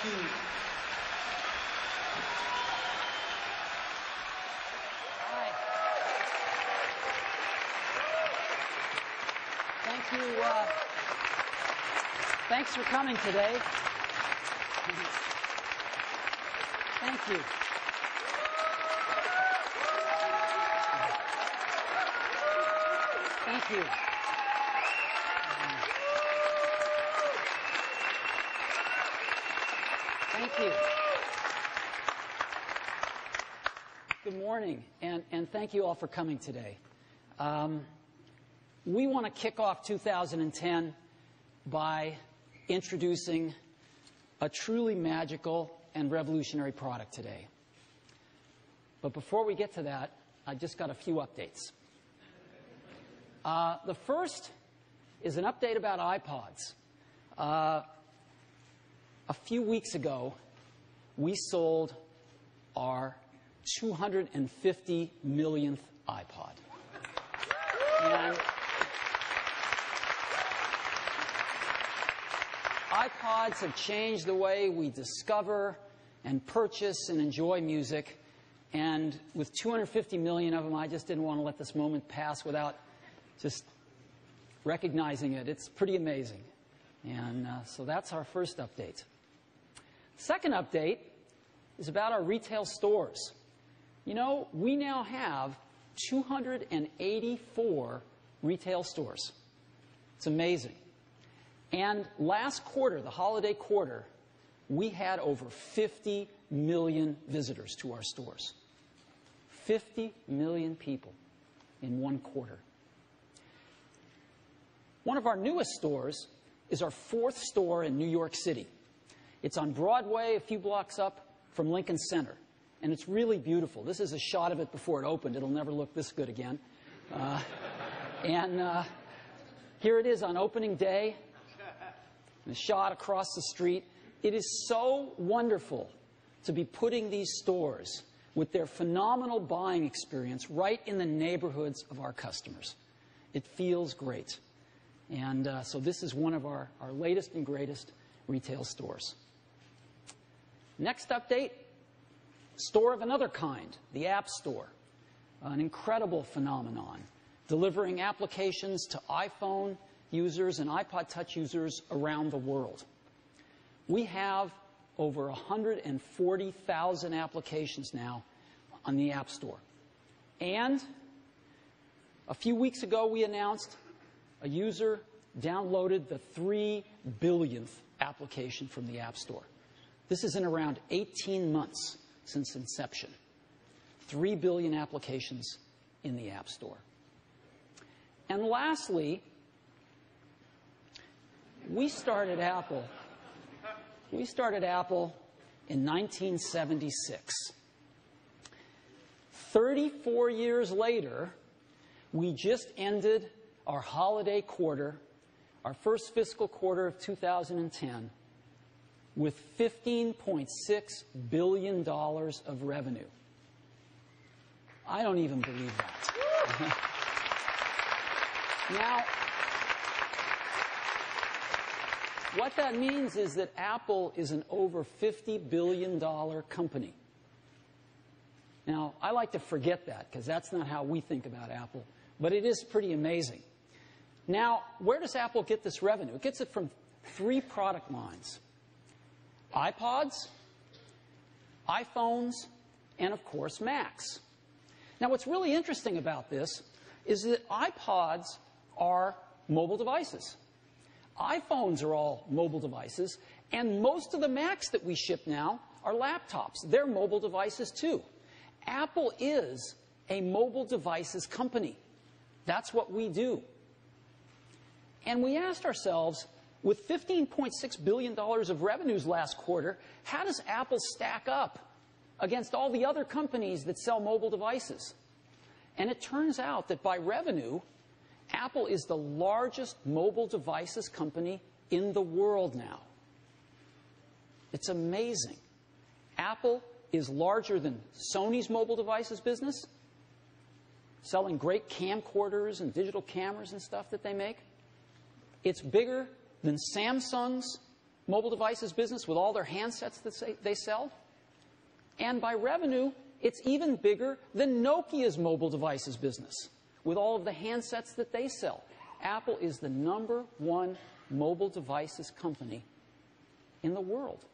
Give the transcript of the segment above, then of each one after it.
you. Hi. Thank you. Thanks for coming today. Thank you. Thank you. Thank you. Good morning, and thank you all for coming today. We want to kick off 2010 by introducing a truly magical and revolutionary product today. But before we get to that, I just got a few updates. The first is an update about iPods. A few weeks ago, we sold our 250 millionth iPod. And iPods have changed the way we discover and purchase and enjoy music. And with 250 million of them, I just didn't want to let this moment pass without just recognizing it. It's pretty amazing. And so that's our first update. Second update is about our retail stores. You know, we now have 284 retail stores. It's amazing. And last quarter, the holiday quarter, we had over 50 million visitors to our stores. 50 million people in one quarter. One of our newest stores is our fourth store in New York City. It's on Broadway, a few blocks up from Lincoln Center. And it's really beautiful. This is a shot of it before it opened. It'll never look this good again. Here it is on opening day. The shot across the street. It is so wonderful to be putting these stores with their phenomenal buying experience right in the neighborhoods of our customers. It feels great. And so this is one of our latest and greatest retail stores. Next update, store of another kind, the App Store. An incredible phenomenon, delivering applications to iPhone users and iPod Touch users around the world. We have over 140,000 applications now on the App Store. And a few weeks ago, we announced a user downloaded the 3 billionth application from the App Store. This is in around 18 months since inception. 3 billion applications in the App Store. And lastly, we started Apple in 1976. 34 years later, we just ended our holiday quarter, our first fiscal quarter of 2010, with $15.6 billion of revenue. I don't even believe that. Now, what that means is that Apple is an over $50 billion company. Now, I like to forget that because that's not how we think about Apple, but it is pretty amazing. Now, where does Apple get this revenue? It gets it from 3 product lines: iPods, iPhones, and of course, Macs. Now, what's really interesting about this is that iPods are mobile devices. iPhones are all mobile devices, and most of the Macs that we ship now are laptops. They're mobile devices too. Apple is a mobile devices company. That's what we do. And we asked ourselves, with $15.6 billion of revenues last quarter, how does Apple stack up against all the other companies that sell mobile devices? And it turns out that by revenue, Apple is the largest mobile devices company in the world now. It's amazing. Apple is larger than Sony's mobile devices business, selling great camcorders and digital cameras and stuff that they make. It's bigger than Samsung's mobile devices business with all their handsets that they sell. And by revenue, it's even bigger than Nokia's mobile devices business with all of the handsets that they sell. Apple is the #1 mobile devices company in the world.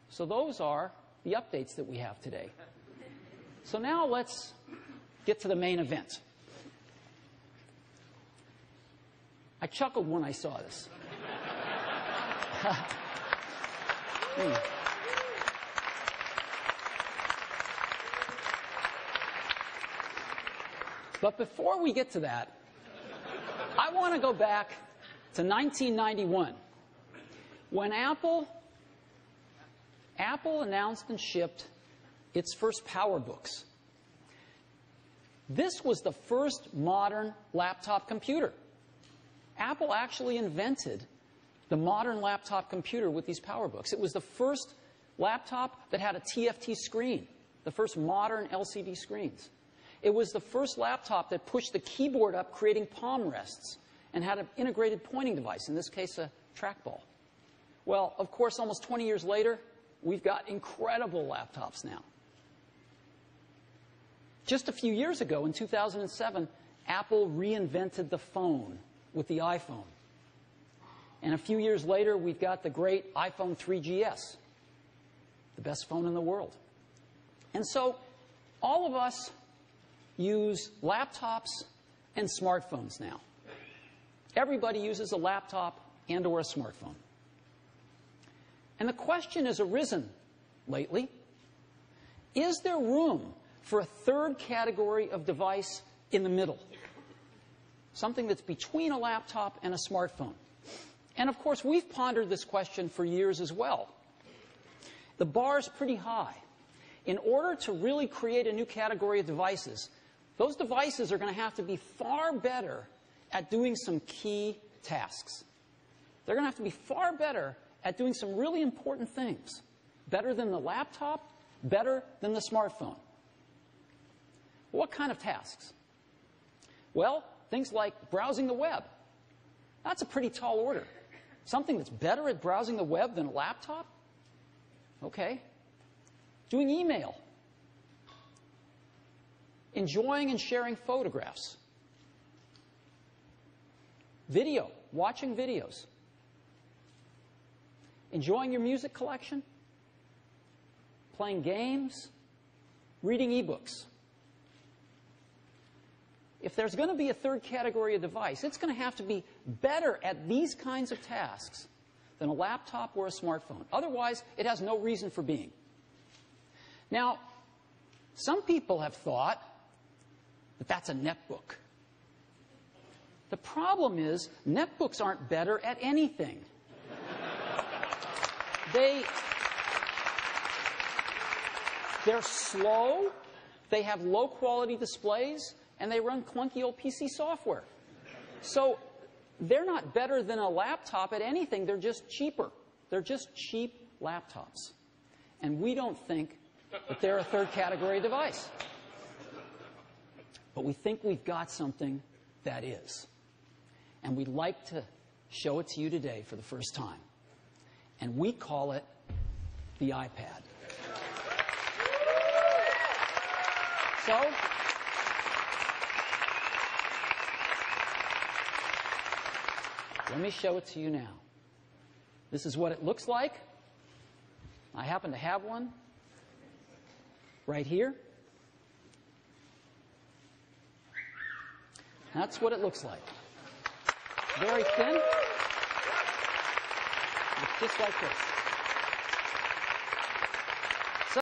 So those are the updates that we have today. So now let's get to the main event. I chuckled when I saw this. But before we get to that, I want to go back to 1991 when Apple announced and shipped its first PowerBooks. This was the first modern laptop computer. Apple actually invented the modern laptop computer with these PowerBooks. It was the first laptop that had a TFT screen, the first modern LCD screens. It was the first laptop that pushed the keyboard up, creating palm rests, and had an integrated pointing device, in this case a trackball. Well, of course, almost 20 years later, we've got incredible laptops now. Just a few years ago, in 2007, Apple reinvented the phone with the iPhone. And a few years later, we've got the great iPhone 3GS, the best phone in the world. And so all of us use laptops and smartphones now. Everybody uses a laptop and or a smartphone. And the question has arisen lately, is there room for a third category of device in the middle? Something that's between a laptop and a smartphone. And of course, we've pondered this question for years as well. The bar's pretty high. In order to really create a new category of devices, those devices are going to have to be far better at doing some key tasks. They're going to have to be far better at doing some really important things. Better than the laptop, better than the smartphone. What kind of tasks? Well, things like browsing the web. That's a pretty tall order. Something that's better at browsing the web than a laptop? Okay. Doing email. Enjoying and sharing photographs. Video. Watching videos. Enjoying your music collection. Playing games. Reading ebooks. If there's going to be a third category of device, it's going to have to be better at these kinds of tasks than a laptop or a smartphone. Otherwise, it has no reason for being. Now, some people have thought that that's a netbook. The problem is, netbooks aren't better at anything. They're slow, they have low-quality displays, and they run clunky old PC software. So they're not better than a laptop at anything. They're just cheaper. They're just cheap laptops. And we don't think that they're a third category device. But we think we've got something that is. And we'd like to show it to you today for the first time. And we call it the iPad. So, let me show it to you now. This is what it looks like. I happen to have one right here. That's what it looks like. Very thin. It's just like this.